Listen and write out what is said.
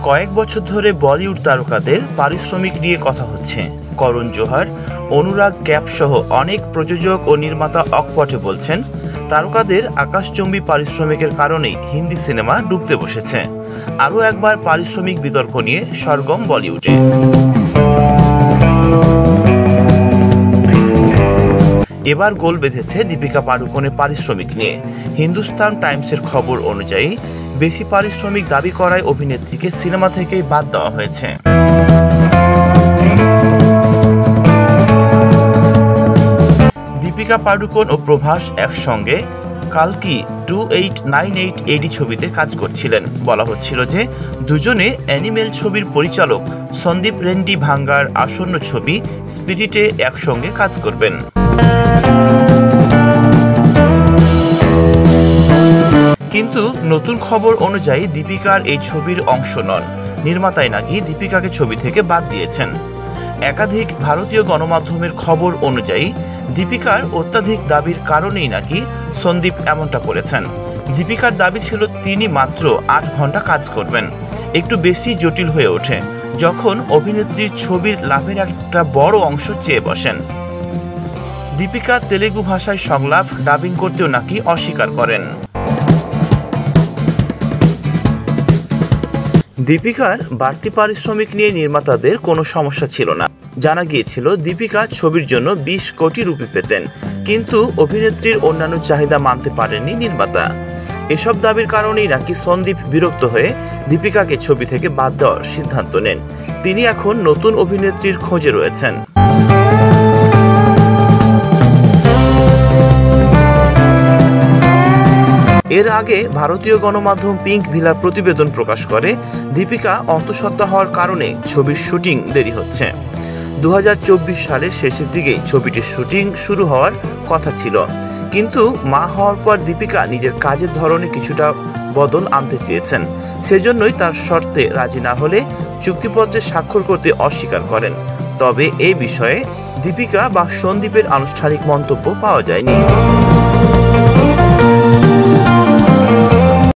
কয়েক বছর ধরে বলিউড তারকাদের পারিশ্রমিক নিয়ে কথা হচ্ছে। করণ জোহর, অনুরাগ ক্যাপ সহ অনেক প্রযোজক ও নির্মাতা অকপটে বলছেন, তারকাদের আকাশচুম্বী পারিশ্রমিকের কারণেই হিন্দি সিনেমা ডুবতে বসেছে। আরও একবার পারিশ্রমিক বিতর্ক নিয়ে সরগম বলিউডে। এবার গোল বেঁধেছে দীপিকা পাড়ুকোনের পারিশ্রমিক নিয়ে। হিন্দুস্তান টাইমসের খবর অনুযায়ী বেশি পারিশ্রমিক দাবি করায় অভিনেত্রীকে সিনেমা থেকেই বাদ দেওয়া হয়েছে। দীপিকা পাড়ুকোন ও প্রভাস একসঙ্গে কালকি 2898 AD ছবিতে কাজ করছিলেন। বলা হচ্ছিল যে দুজনে অ্যানিমেল ছবির পরিচালক সন্দীপ রেড্ডি ভাঙ্গার আসন্ন ছবি স্পিরিটে একসঙ্গে কাজ করবেন। কিন্তু নতুন খবর অনুযায়ী দীপিকার এই ছবির অংশ নন। নির্মাতাই নাকি দীপিকাকে ছবি থেকে বাদ দিয়েছেন। একাধিক ভারতীয় গণমাধ্যমের খবর অনুযায়ী দীপিকার অত্যাধিক দাবির কারণেই নাকি সন্দীপ এমনটা করেছেন। দীপিকার দাবি ছিল তিনি মাত্র 8 ঘন্টা কাজ করবেন। একটু বেশি জটিল হয়ে ওঠে যখন অভিনেত্রীর ছবির লাভের একটা বড় অংশ চেয়ে বসেন। দীপিকা তেলেগু ভাষায় সংলাপ ডাবিং করতেও নাকি অস্বীকার করেন। দীপিকার বাড়তি পারিশ্রমিক নিয়ে নির্মাতাদের কোনো সমস্যা ছিল না। জানা গিয়েছিল দীপিকা ছবির জন্য 20 কোটি রুপি পেতেন, কিন্তু অভিনেত্রীর অন্যান্য চাহিদা মানতে পারেননি নির্মাতা। এসব দাবির কারণেই নাকি সন্দীপ বিরক্ত হয়ে দীপিকাকে ছবি থেকে বাদ দেওয়ার সিদ্ধান্ত নেন। তিনি এখন নতুন অভিনেত্রীর খোঁজে রয়েছেন। এর আগে ভারতীয় গণমাধ্যম পিঙ্ক ভিলার প্রতিবেদন প্রকাশ করে দীপিকা অন্তঃসত্ত্বা হওয়ার কারণে ছবির শুটিং দেরি হচ্ছে। 2024 সালের শেষের দিকেই ছবিটির শুটিং শুরু হওয়ার কথা ছিল, কিন্তু মা হওয়ার পর দীপিকা নিজের কাজের ধরনে কিছুটা বদল আনতে চেয়েছেন। সেজন্যই তার শর্তে রাজি না হলে চুক্তিপত্রে স্বাক্ষর করতে অস্বীকার করেন। তবে এই বিষয়ে দীপিকা বা সন্দীপের আনুষ্ঠানিক মন্তব্য পাওয়া যায়নি।